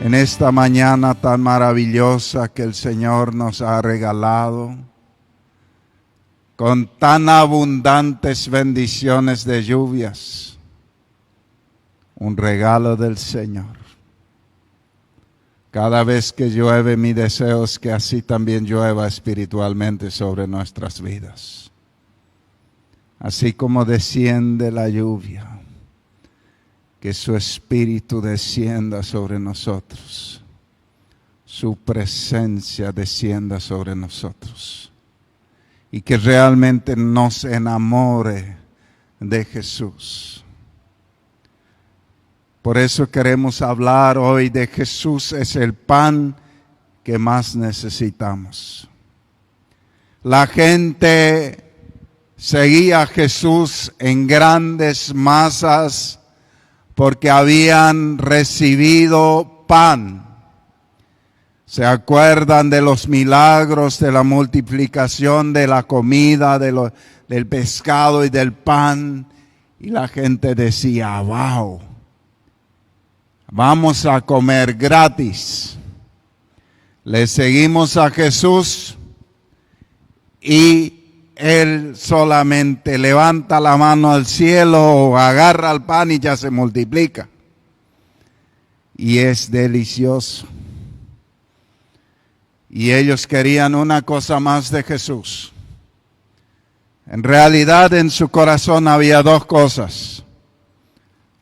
en esta mañana tan maravillosa que el Señor nos ha regalado, con tan abundantes bendiciones de lluvias, un regalo del Señor. Cada vez que llueve, mi deseo es que así también llueva espiritualmente sobre nuestras vidas. Así como desciende la lluvia, que su Espíritu descienda sobre nosotros, su presencia descienda sobre nosotros, y que realmente nos enamore de Jesús. Por eso queremos hablar hoy de Jesús es el pan que más necesitamos. La gente seguía a Jesús en grandes masas porque habían recibido pan. ¿Se acuerdan de los milagros de la multiplicación de la comida, del pescado y del pan? Y la gente decía, wow, vamos a comer gratis. Le seguimos a Jesús y Él solamente levanta la mano al cielo o agarra el pan y ya se multiplica. Y es delicioso. Y ellos querían una cosa más de Jesús. En realidad en su corazón había dos cosas: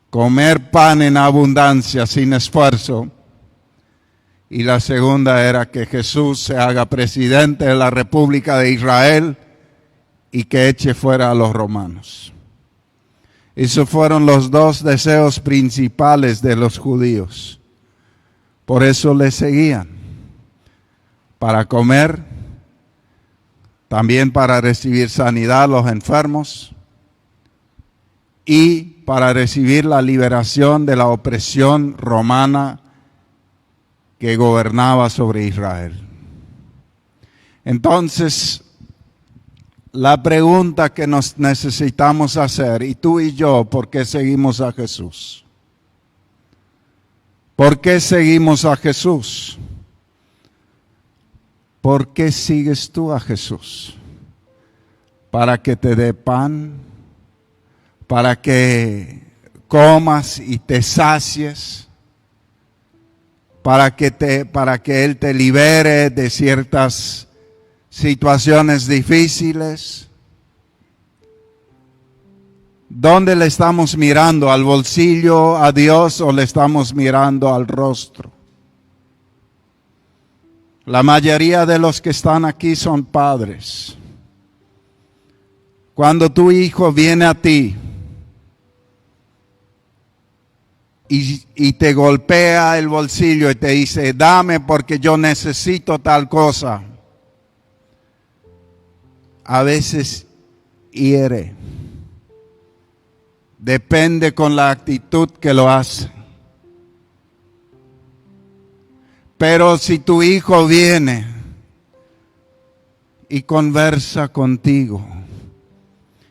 comer pan en abundancia sin esfuerzo, y la segunda era que Jesús se haga presidente de la República de Israel y que eche fuera a los romanos. Esos fueron los dos deseos principales de los judíos. Por eso le seguían. Para comer, también para recibir sanidad a los enfermos y para recibir la liberación de la opresión romana que gobernaba sobre Israel. Entonces, la pregunta que nos necesitamos hacer, y tú y yo, ¿por qué seguimos a Jesús? ¿Por qué seguimos a Jesús? ¿Por qué sigues tú a Jesús? ¿Para que te dé pan? ¿Para que comas y te sacies? ¿Para que Él te libere de ciertas situaciones difíciles? ¿Dónde le estamos mirando? ¿Al bolsillo, a Dios, o le estamos mirando al rostro? La mayoría de los que están aquí son padres. Cuando tu hijo viene a ti y te golpea el bolsillo y te dice, dame porque yo necesito tal cosa, a veces hiere. Depende con la actitud que lo hace. Pero si tu hijo viene y conversa contigo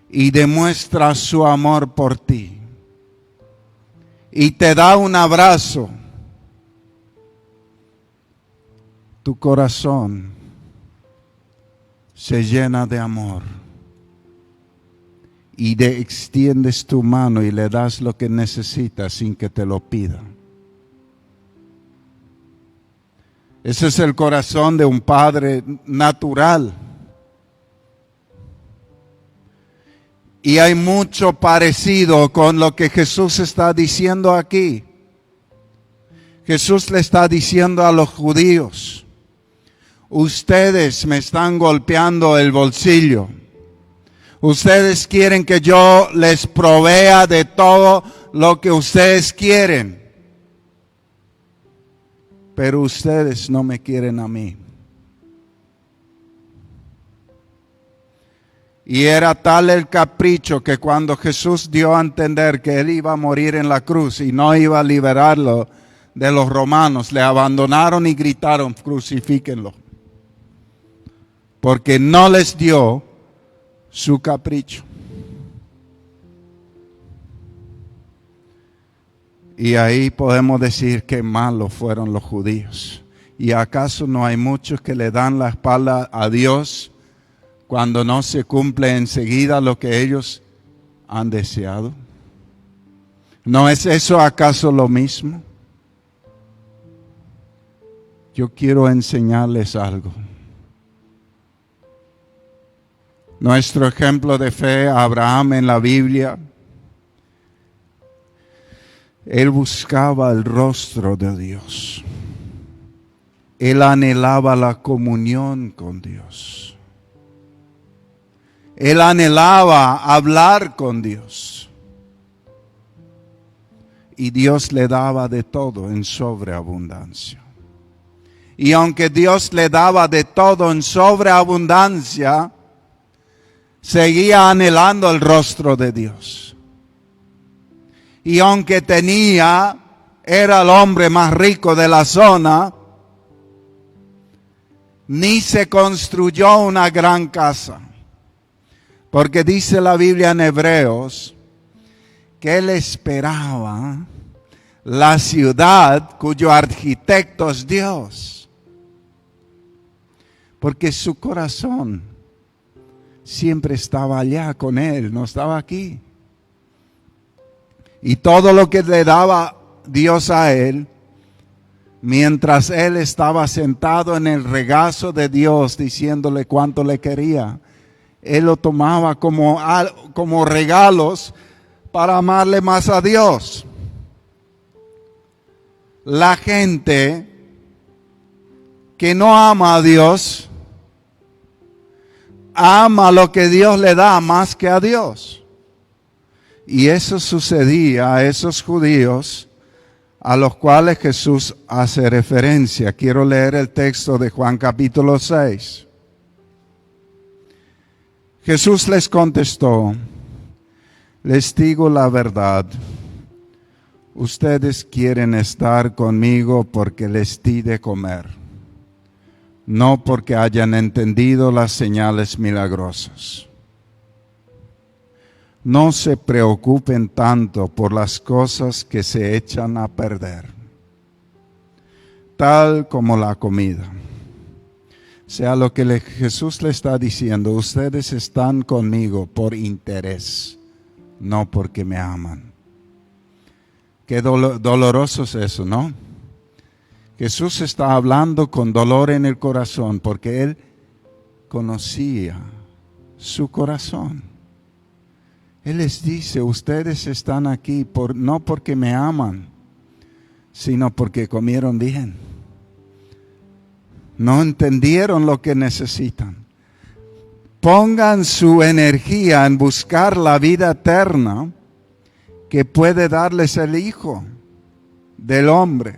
y demuestra su amor por ti y te da un abrazo, tu corazón se llena de amor y extiendes tu mano y le das lo que necesita sin que te lo pida. Ese es el corazón de un padre natural. Y hay mucho parecido con lo que Jesús está diciendo aquí. Jesús le está diciendo a los judíos, ustedes me están golpeando el bolsillo. Ustedes quieren que yo les provea de todo lo que ustedes quieren. Pero ustedes no me quieren a mí. Y era tal el capricho que cuando Jesús dio a entender que Él iba a morir en la cruz y no iba a liberarlo de los romanos, le abandonaron y gritaron, crucifíquenlo. Porque no les dio su capricho. Y ahí podemos decir que malos fueron los judíos. ¿Y acaso no hay muchos que le dan la espalda a Dios cuando no se cumple enseguida lo que ellos han deseado? ¿No es eso acaso lo mismo? Yo quiero enseñarles algo. Nuestro ejemplo de fe, Abraham en la Biblia, él buscaba el rostro de Dios. Él anhelaba la comunión con Dios. Él anhelaba hablar con Dios. Y Dios le daba de todo en sobreabundancia. Y aunque Dios le daba de todo en sobreabundancia, seguía anhelando el rostro de Dios. Y aunque era el hombre más rico de la zona, ni se construyó una gran casa. Porque dice la Biblia en Hebreos que él esperaba la ciudad cuyo arquitecto es Dios. Porque su corazón siempre estaba allá con él, no estaba aquí. Y todo lo que le daba Dios a él, mientras él estaba sentado en el regazo de Dios diciéndole cuánto le quería, él lo tomaba como regalos para amarle más a Dios. La gente que no ama a Dios, ama lo que Dios le da más que a Dios. Y eso sucedía a esos judíos a los cuales Jesús hace referencia. Quiero leer el texto de Juan capítulo 6. Jesús les contestó: les digo la verdad, ustedes quieren estar conmigo porque les di de comer, no porque hayan entendido las señales milagrosas. No se preocupen tanto por las cosas que se echan a perder, tal como la comida. O sea, lo que Jesús le está diciendo, ustedes están conmigo por interés, no porque me aman. Qué doloroso es eso, ¿no? Jesús está hablando con dolor en el corazón porque Él conocía su corazón. Él les dice, ustedes están aquí no porque me aman, sino porque comieron bien. No entendieron lo que necesitan. Pongan su energía en buscar la vida eterna que puede darles el Hijo del Hombre.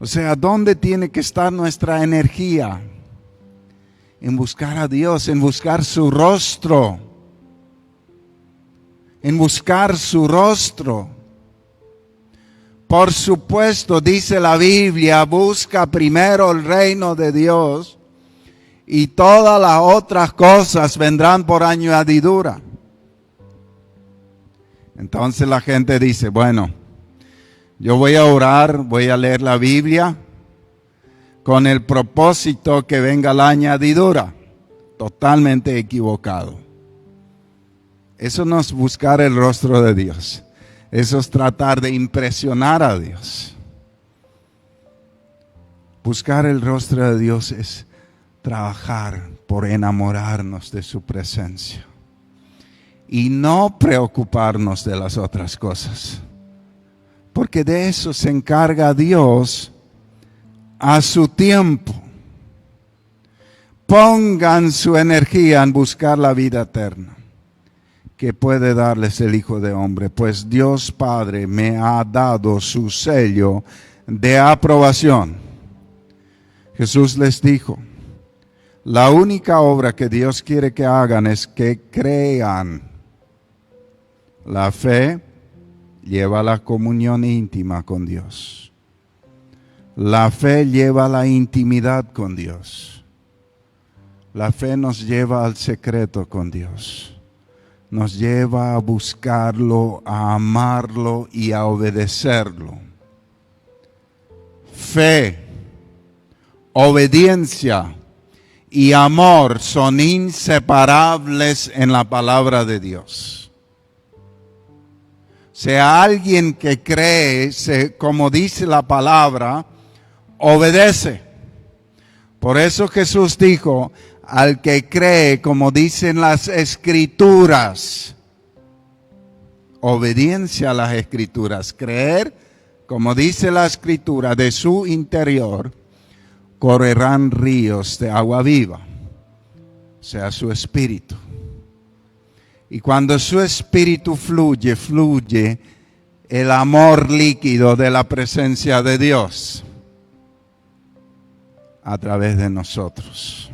O sea, ¿dónde tiene que estar nuestra energía? En buscar a Dios, en buscar su rostro. En buscar su rostro. Por supuesto, dice la Biblia, busca primero el reino de Dios y todas las otras cosas vendrán por añadidura. Entonces la gente dice, bueno, yo voy a orar, voy a leer la Biblia con el propósito que venga la añadidura. Totalmente equivocado. Eso no es buscar el rostro de Dios. Eso es tratar de impresionar a Dios. Buscar el rostro de Dios es trabajar por enamorarnos de su presencia. Y no preocuparnos de las otras cosas. Porque de eso se encarga Dios a su tiempo. Pongan su energía en buscar la vida eterna que puede darles el Hijo de Hombre, pues Dios Padre me ha dado su sello de aprobación. Jesús les dijo, la única obra que Dios quiere que hagan es que crean. La fe lleva a la comunión íntima con Dios. La fe lleva a la intimidad con Dios. La fe nos lleva al secreto con Dios. nos lleva a buscarlo, a amarlo y a obedecerlo. Fe, obediencia y amor son inseparables en la palabra de Dios. Sea alguien que cree, como dice la palabra, obedece. Por eso Jesús dijo, al que cree, como dicen las Escrituras, obediencia a las Escrituras, creer, como dice la Escritura, de su interior correrán ríos de agua viva, o sea, su espíritu. Y cuando su espíritu fluye, fluye el amor líquido de la presencia de Dios a través de nosotros.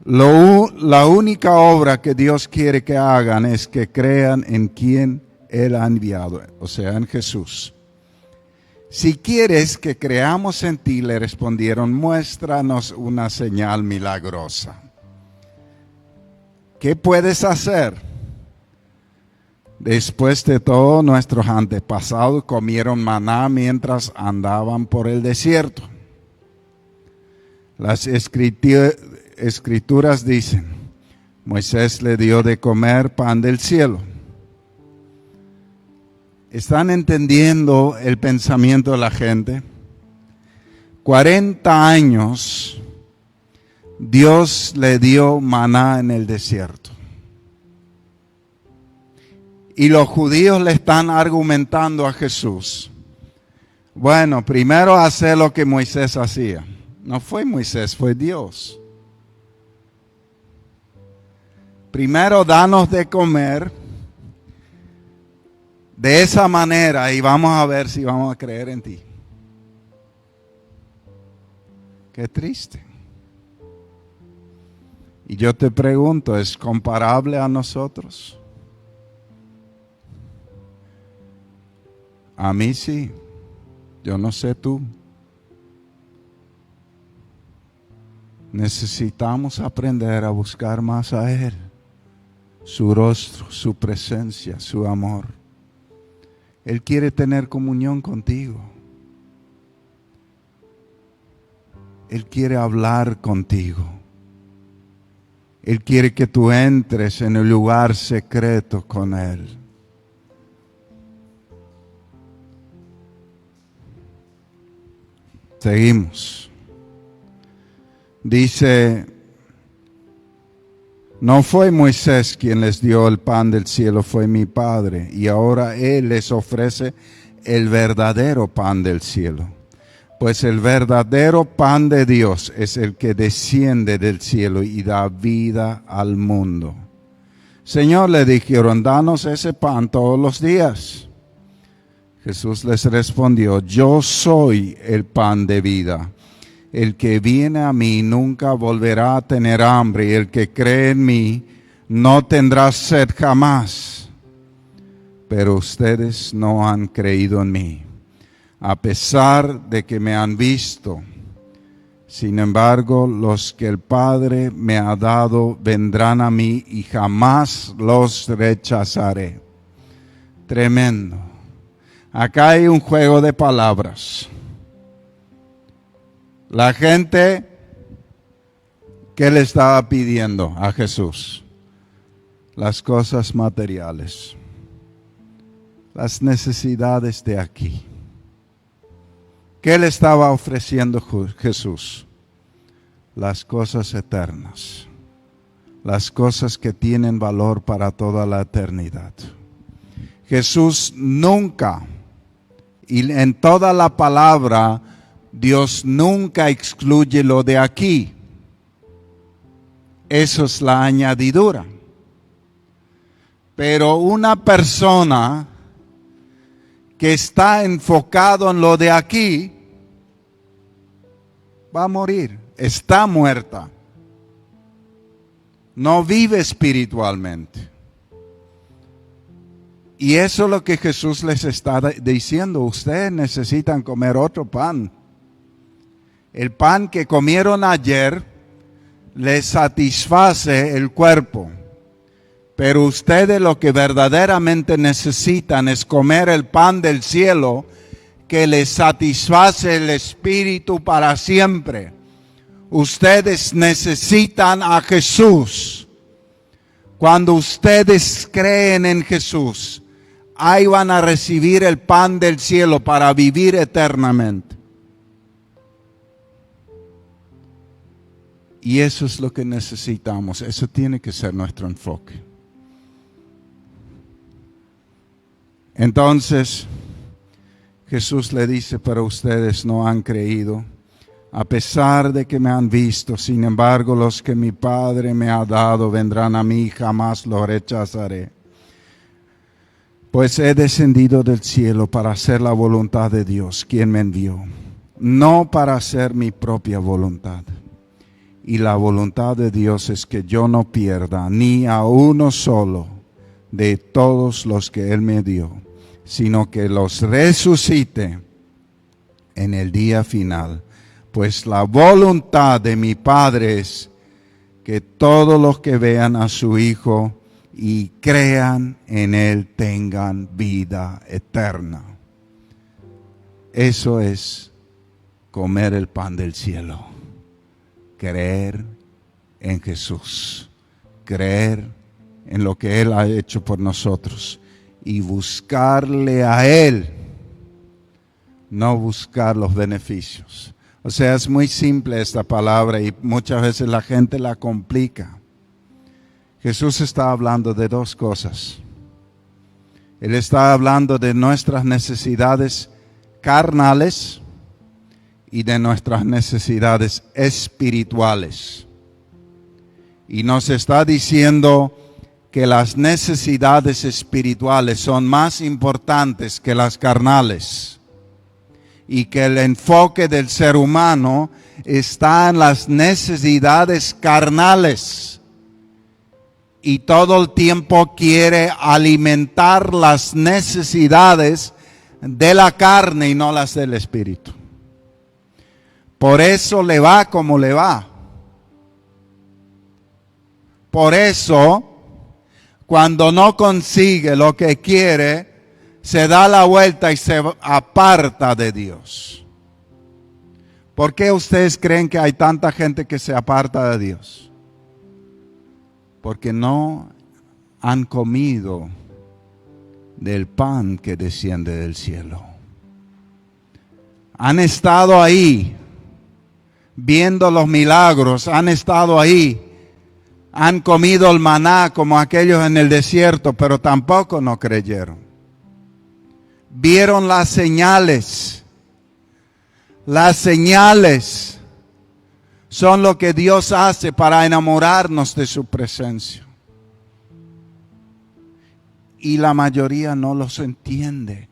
La única obra que Dios quiere que hagan es que crean en quien Él ha enviado, o sea, en Jesús. Si quieres que creamos en ti, le respondieron, muéstranos una señal milagrosa. ¿Qué puedes hacer? Después de todo, nuestros antepasados comieron maná mientras andaban por el desierto. Las escrituras dicen, Moisés le dio de comer pan del cielo. ¿Están entendiendo el pensamiento de la gente? 40 años Dios le dio maná en el desierto. Y los judíos le están argumentando a Jesús. Bueno, primero hacer lo que Moisés hacía. No fue Moisés, fue Dios. Primero danos de comer de esa manera y vamos a ver si vamos a creer en ti. Qué triste. Y yo te pregunto, ¿es comparable a nosotros? A mí sí. Yo no sé tú. Necesitamos aprender a buscar más a Él. Su rostro, su presencia, su amor. Él quiere tener comunión contigo. Él quiere hablar contigo. Él quiere que tú entres en el lugar secreto con Él. Seguimos. Dice, no fue Moisés quien les dio el pan del cielo, fue mi Padre. Y ahora Él les ofrece el verdadero pan del cielo. Pues el verdadero pan de Dios es el que desciende del cielo y da vida al mundo. Señor, le dijeron, danos ese pan todos los días. Jesús les respondió, yo soy el pan de vida. El que viene a mí nunca volverá a tener hambre, y el que cree en mí no tendrá sed jamás. Pero ustedes no han creído en mí, a pesar de que me han visto. Sin embargo, los que el Padre me ha dado vendrán a mí y jamás los rechazaré. Tremendo. Acá hay un juego de palabras. La gente, ¿qué le estaba pidiendo a Jesús? Las cosas materiales, las necesidades de aquí. ¿Qué le estaba ofreciendo Jesús? Las cosas eternas, las cosas que tienen valor para toda la eternidad. Jesús nunca, y en toda la palabra, Dios nunca excluye lo de aquí. Eso es la añadidura. Pero una persona que está enfocado en lo de aquí va a morir, está muerta. No vive espiritualmente. Y eso es lo que Jesús les está diciendo. Ustedes necesitan comer otro pan. El pan que comieron ayer les satisface el cuerpo. Pero ustedes lo que verdaderamente necesitan es comer el pan del cielo que les satisface el espíritu para siempre. Ustedes necesitan a Jesús. Cuando ustedes creen en Jesús, ahí van a recibir el pan del cielo para vivir eternamente. Y eso es lo que necesitamos. Eso tiene que ser nuestro enfoque. Entonces, Jesús le dice, pero ustedes no han creído, a pesar de que me han visto. Sin embargo, los que mi Padre me ha dado vendrán a mí, jamás los rechazaré. Pues he descendido del cielo para hacer la voluntad de Dios, quien me envió, no para hacer mi propia voluntad. Y la voluntad de Dios es que yo no pierda ni a uno solo de todos los que Él me dio, sino que los resucite en el día final. Pues la voluntad de mi Padre es que todos los que vean a su Hijo y crean en Él tengan vida eterna. Eso es comer el pan del cielo. Creer en Jesús. Creer en lo que Él ha hecho por nosotros. Y buscarle a Él. No buscar los beneficios. O sea, es muy simple esta palabra y muchas veces la gente la complica. Jesús está hablando de dos cosas. Él está hablando de nuestras necesidades carnales y de nuestras necesidades espirituales. Y nos está diciendo que las necesidades espirituales son más importantes que las carnales. Y que el enfoque del ser humano está en las necesidades carnales. Y todo el tiempo quiere alimentar las necesidades de la carne y no las del espíritu. Por eso le va como le va. Por eso, cuando no consigue lo que quiere, se da la vuelta y se aparta de Dios. ¿Por qué ustedes creen que hay tanta gente que se aparta de Dios? Porque no han comido del pan que desciende del cielo. Han estado ahí viendo los milagros, han estado ahí, han comido el maná como aquellos en el desierto, pero tampoco no creyeron. Vieron las señales. Las señales son lo que Dios hace para enamorarnos de su presencia. Y la mayoría no los entiende.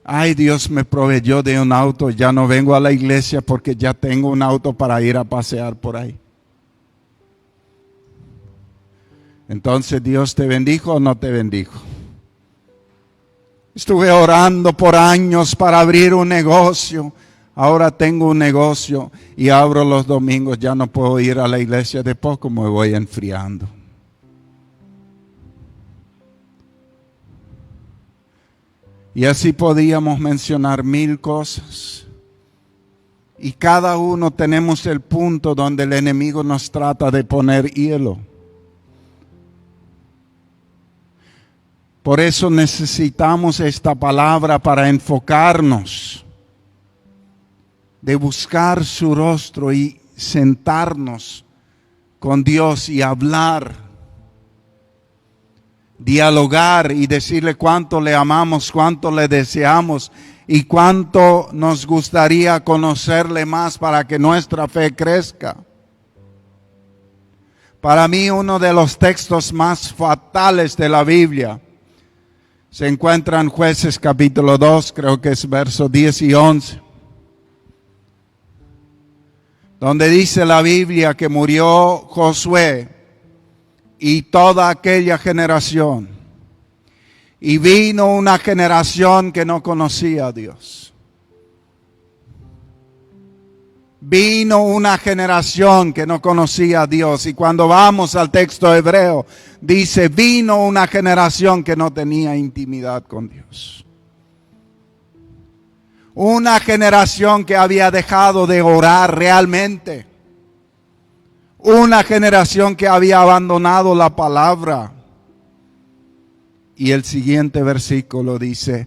Ay, Dios me proveyó de un auto, ya no vengo a la iglesia porque ya tengo un auto para ir a pasear por ahí. Entonces, ¿Dios te bendijo o no te bendijo? Estuve orando por años para abrir un negocio. Ahora tengo un negocio y abro los domingos. Ya no puedo ir a la iglesia, de poco me voy enfriando. Y así podíamos mencionar 1000 cosas. Y cada uno tenemos el punto donde el enemigo nos trata de poner hielo. Por eso necesitamos esta palabra para enfocarnos, de buscar su rostro y sentarnos con Dios y hablar, dialogar y decirle cuánto le amamos, cuánto le deseamos y cuánto nos gustaría conocerle más para que nuestra fe crezca. Para mí, uno de los textos más fatales de la Biblia se encuentra en Jueces capítulo 2, creo que es versos 10 y 11. Donde dice la Biblia que murió Josué y toda aquella generación. Y vino una generación que no conocía a Dios. Vino una generación que no conocía a Dios. Y cuando vamos al texto hebreo, dice, vino una generación que no tenía intimidad con Dios. Una generación que había dejado de orar realmente. Una generación que había abandonado la palabra. Y el siguiente versículo dice,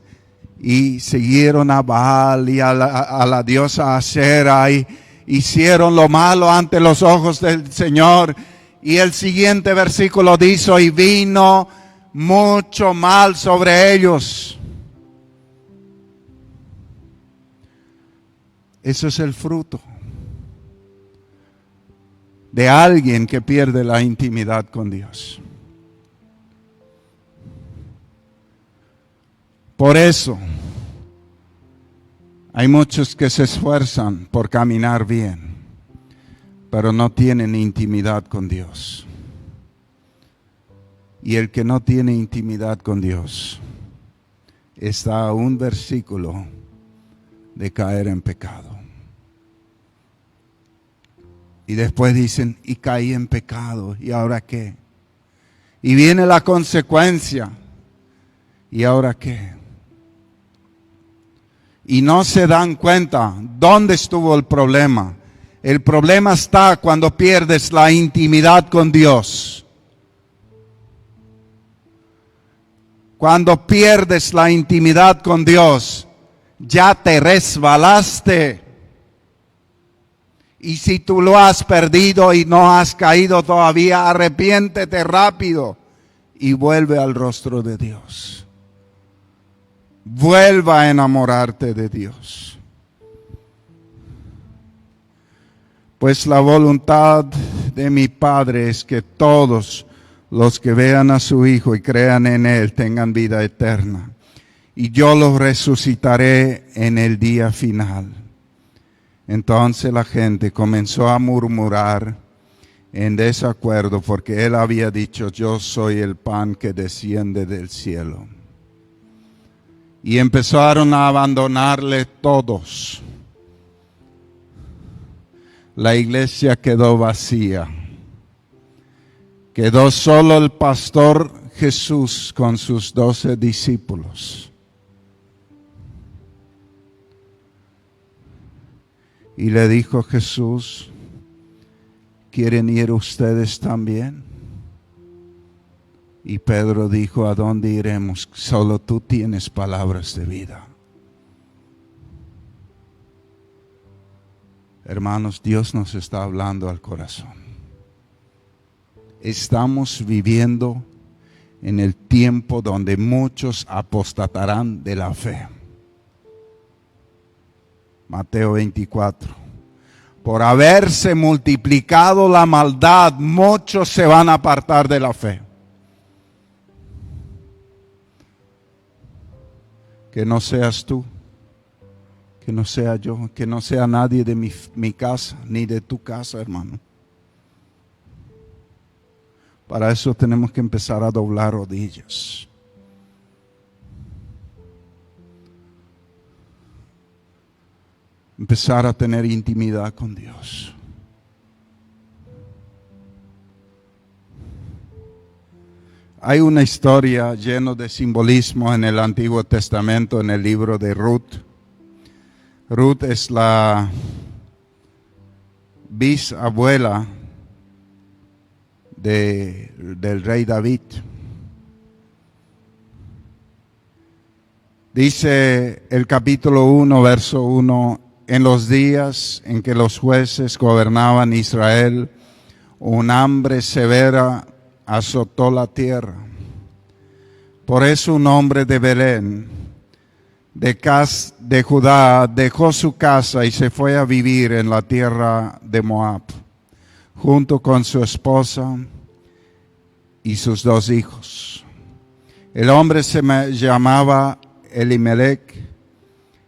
y siguieron a Baal y a la diosa Asera y hicieron lo malo ante los ojos del Señor. Y el siguiente versículo dice, y vino mucho mal sobre ellos. Eso es el fruto de alguien que pierde la intimidad con Dios. Por eso, hay muchos que se esfuerzan por caminar bien, pero no tienen intimidad con Dios. Y el que no tiene intimidad con Dios está a un versículo de caer en pecado. Y después dicen, y caí en pecado, ¿y ahora qué? Y viene la consecuencia, ¿y ahora qué? Y no se dan cuenta dónde estuvo el problema. El problema está cuando pierdes la intimidad con Dios. Cuando pierdes la intimidad con Dios, ya te resbalaste. Y si tú lo has perdido y no has caído todavía, arrepiéntete rápido y vuelve al rostro de Dios. Vuelva a enamorarte de Dios. Pues la voluntad de mi Padre es que todos los que vean a su Hijo y crean en Él tengan vida eterna. Y yo los resucitaré en el día final. Entonces la gente comenzó a murmurar en desacuerdo porque Él había dicho, yo soy el pan que desciende del cielo. Y empezaron a abandonarle todos. La iglesia quedó vacía. Quedó solo el pastor Jesús con sus 12 discípulos. Y le dijo Jesús, ¿quieren ir ustedes también? Y Pedro dijo, ¿a dónde iremos? Solo tú tienes palabras de vida. Hermanos, Dios nos está hablando al corazón. Estamos viviendo en el tiempo donde muchos apostatarán de la fe. Mateo 24. Por haberse multiplicado la maldad, muchos se van a apartar de la fe. Que no seas tú, que no sea yo, que no sea nadie de mi casa, ni de tu casa, hermano. Para eso tenemos que empezar a doblar rodillas. Empezar a tener intimidad con Dios. Hay una historia llena de simbolismo en el Antiguo Testamento, en el libro de Ruth. Ruth es la bisabuela del rey David. Dice el capítulo 1, verso 1, en los días en que los jueces gobernaban Israel, un hambre severa azotó la tierra. Por eso un hombre de Belén, de Judá, dejó su casa y se fue a vivir en la tierra de Moab, junto con su esposa y sus 2 hijos. El hombre se llamaba Elimelech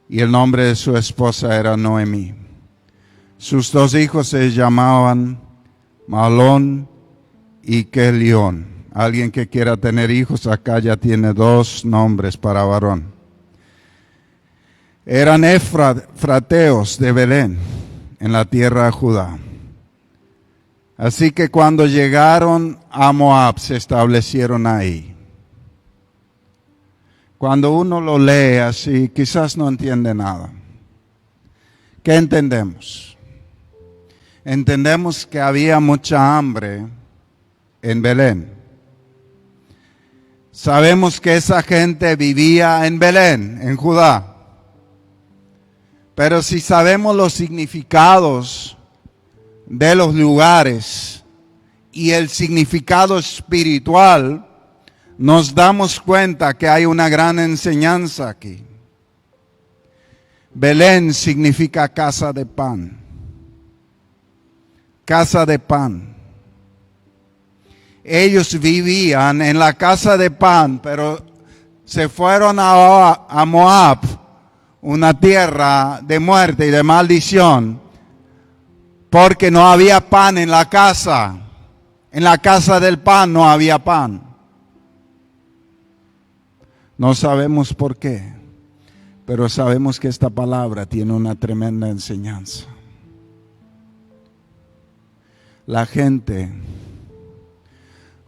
y el nombre de su esposa era Noemí. Sus 2 hijos se llamaban Mahlón y Kelión. Alguien que quiera tener hijos, acá ya tiene 2 nombres para varón. Eran efrateos de Belén, en la tierra de Judá. Así que cuando llegaron a Moab, se establecieron ahí. Cuando uno lo lee así, quizás no entiende nada. ¿Qué entendemos? Entendemos que había mucha hambre en Belén. Sabemos que esa gente vivía en Belén, en Judá. Pero si sabemos los significados de los lugares y el significado espiritual, nos damos cuenta que hay una gran enseñanza aquí. Belén significa casa de pan. Casa de pan. Ellos vivían en la casa de pan, pero se fueron a Moab, una tierra de muerte y de maldición, porque no había pan en la casa. En la casa del pan no había pan. No sabemos por qué, pero sabemos que esta palabra tiene una tremenda enseñanza. La gente,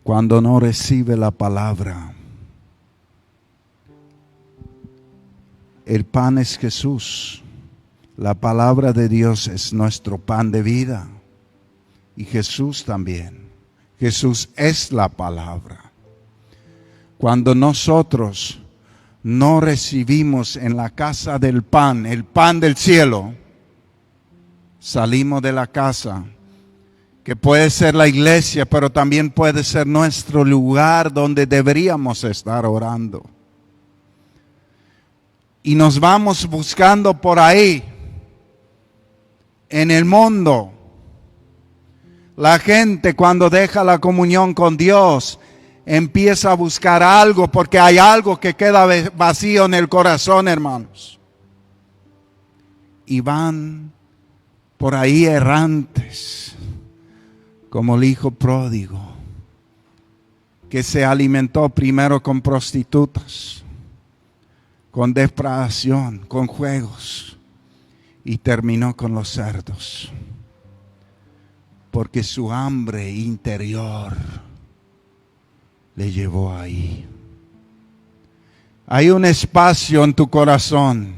cuando no recibe la palabra, el pan es Jesús. La palabra de Dios es nuestro pan de vida. Y Jesús también. Jesús es la palabra. Cuando nosotros no recibimos en la casa del pan, el pan del cielo, salimos de la casa, que puede ser la iglesia, pero también puede ser nuestro lugar donde deberíamos estar orando. Y nos vamos buscando por ahí, en el mundo. La gente cuando deja la comunión con Dios, empieza a buscar algo, porque hay algo que queda vacío en el corazón, hermanos. Y van por ahí errantes, como el hijo pródigo, que se alimentó primero con prostitutas, con depravación, con juegos, y terminó con los cerdos, porque su hambre interior le llevó ahí. Hay un espacio en tu corazón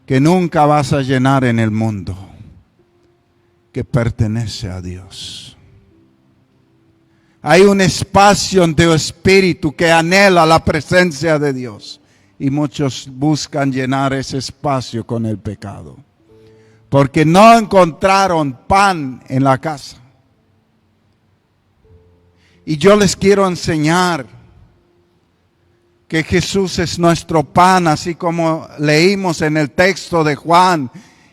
que nunca vas a llenar en el mundo, que pertenece a Dios. Hay un espacio en tu espíritu que anhela la presencia de Dios. Y muchos buscan llenar ese espacio con el pecado, porque no encontraron pan en la casa. Y yo les quiero enseñar que Jesús es nuestro pan, así como leímos en el texto de Juan.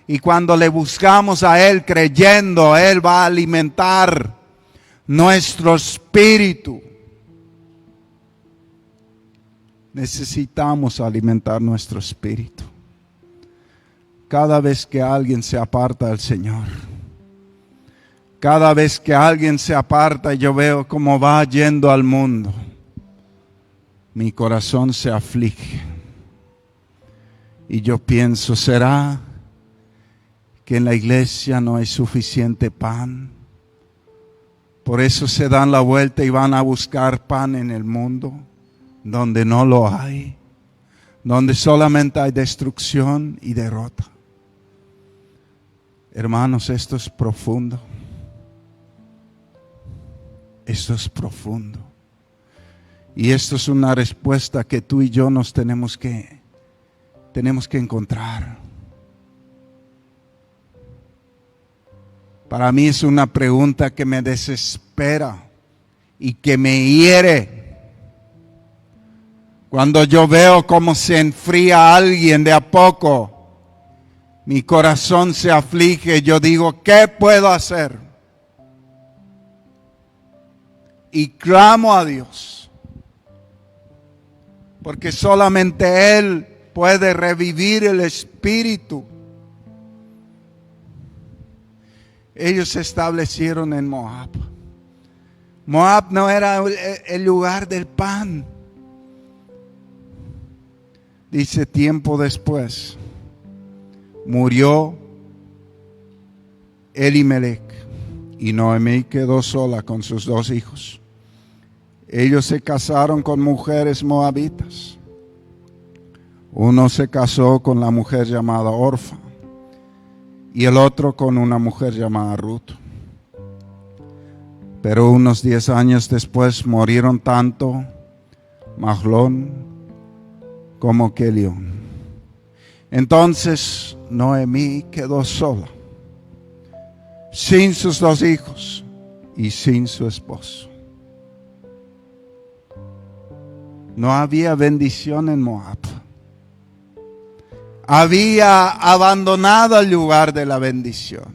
Y cuando le buscamos a Él creyendo, Él va a alimentar nuestro espíritu. Necesitamos alimentar nuestro espíritu. Cada vez que alguien se aparta del Señor, cada vez que alguien se aparta y yo veo cómo va yendo al mundo, mi corazón se aflige. Y yo pienso, ¿será que en la iglesia no hay suficiente pan? Por eso se dan la vuelta y van a buscar pan en el mundo, donde no lo hay, donde solamente hay destrucción y derrota. Hermanos, esto es profundo. Esto es profundo. Y esto es una respuesta que tú y yo nos tenemos que encontrar. Para mí es una pregunta que me desespera y que me hiere. Cuando yo veo cómo se enfría alguien de a poco, mi corazón se aflige. Yo digo, ¿qué puedo hacer? Y clamo a Dios, porque solamente Él puede revivir el espíritu. Ellos se establecieron en Moab. Moab no era el lugar del pan. Dice, tiempo después murió Elimelech, y Noemí quedó sola con sus 2 hijos. Ellos se casaron con mujeres moabitas. Uno se casó con la mujer llamada Orfa y el otro con una mujer llamada Ruth. Pero unos 10 años después murieron tanto Mahlón como Kelión. Entonces Noemí quedó sola, sin sus 2 hijos y sin su esposo. No había bendición en Moab. Había abandonado el lugar de la bendición.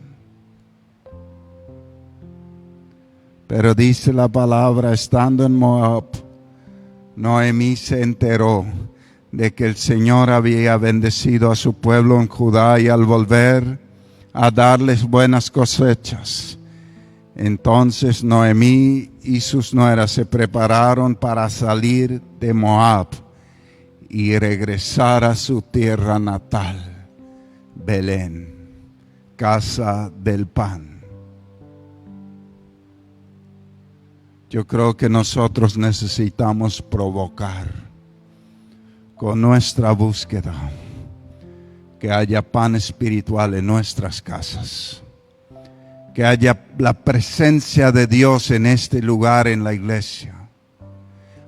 Pero dice la palabra, estando en Moab, Noemí se enteró de que el Señor había bendecido a su pueblo en Judá, y al volver a darles buenas cosechas, entonces Noemí y sus nueras se prepararon para salir de Moab y regresar a su tierra natal, Belén, casa del pan. Yo creo que nosotros necesitamos provocar con nuestra búsqueda que haya pan espiritual en nuestras casas, que haya la presencia de Dios en este lugar, en la iglesia,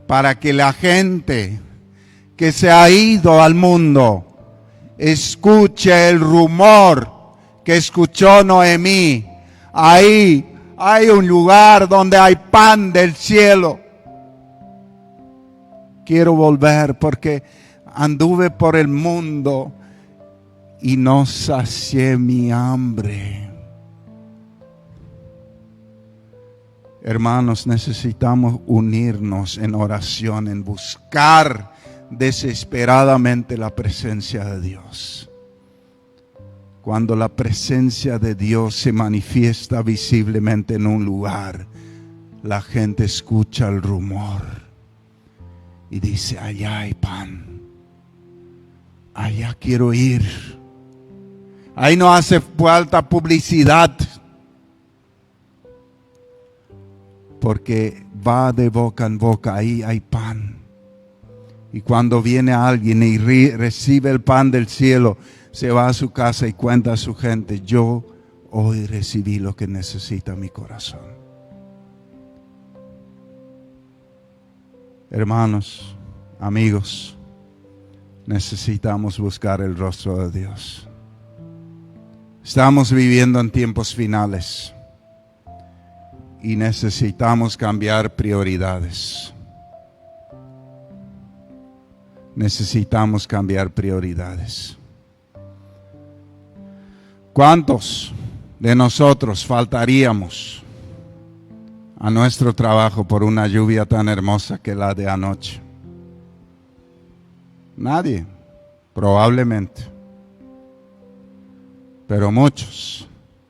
para que la gente que se ha ido al mundo escuche el rumor que escuchó Noemí. Ahí hay un lugar donde hay pan del cielo. Quiero volver porque anduve por el mundo y no sacié mi hambre. Hermanos, necesitamos unirnos en oración, en buscar desesperadamente la presencia de Dios. Cuando la presencia de Dios se manifiesta visiblemente en un lugar, la gente escucha el rumor y dice: allá hay pan, allá quiero ir. Ahí no hace falta publicidad, porque va de boca en boca. Ahí hay pan. Y cuando viene alguien y recibe el pan del cielo, se va a su casa y cuenta a su gente: yo hoy recibí lo que necesita mi corazón. Hermanos, amigos, necesitamos buscar el rostro de Dios. Estamos viviendo en tiempos finales y necesitamos cambiar prioridades. Necesitamos cambiar prioridades. ¿Cuántos de nosotros faltaríamos a nuestro trabajo por una lluvia tan hermosa que la de anoche? Nadie, probablemente. Pero muchos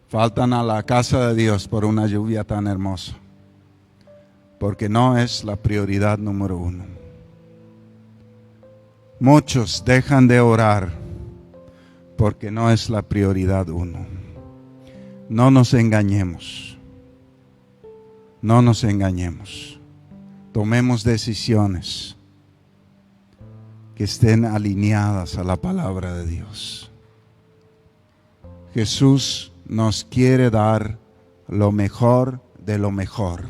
faltan a la casa de Dios por una lluvia tan hermosa, porque no es la prioridad número 1. Muchos dejan de orar porque no es la prioridad 1. No nos engañemos. No nos engañemos. Tomemos decisiones que estén alineadas a la palabra de Dios. Jesús nos quiere dar lo mejor de lo mejor.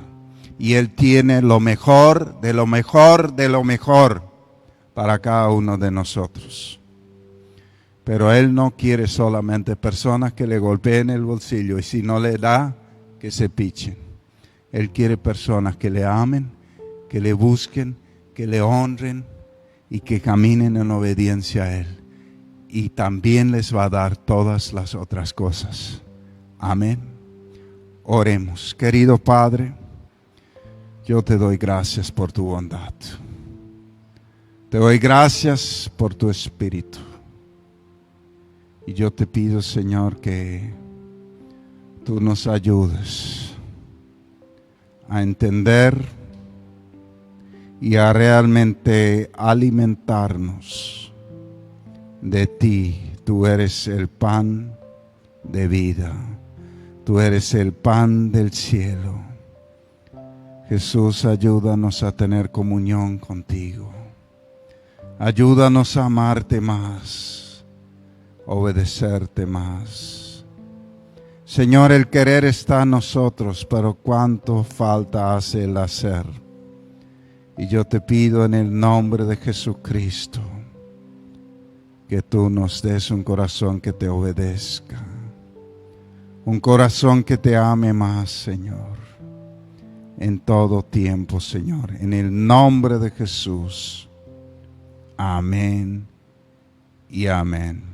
Y Él tiene lo mejor de lo mejor de lo mejor para cada uno de nosotros. Pero Él no quiere solamente personas que le golpeen el bolsillo y si no le da, que se pichen. Él quiere personas que le amen, que le busquen, que le honren y que caminen en obediencia a Él. Y también les va a dar todas las otras cosas. Amén. Oremos. Querido Padre, yo te doy gracias por tu bondad. Te doy gracias por tu Espíritu. Y yo te pido, Señor, que tú nos ayudes a entender y a realmente alimentarnos de ti. Tú eres el pan de vida. Tú eres el pan del cielo. Jesús, ayúdanos a tener comunión contigo. Ayúdanos a amarte más, obedecerte más. Señor, el querer está en nosotros, pero cuánto falta hace el hacer. Y yo te pido en el nombre de Jesucristo que tú nos des un corazón que te obedezca, un corazón que te ame más, Señor, en todo tiempo, Señor. En el nombre de Jesús. Amén y amén.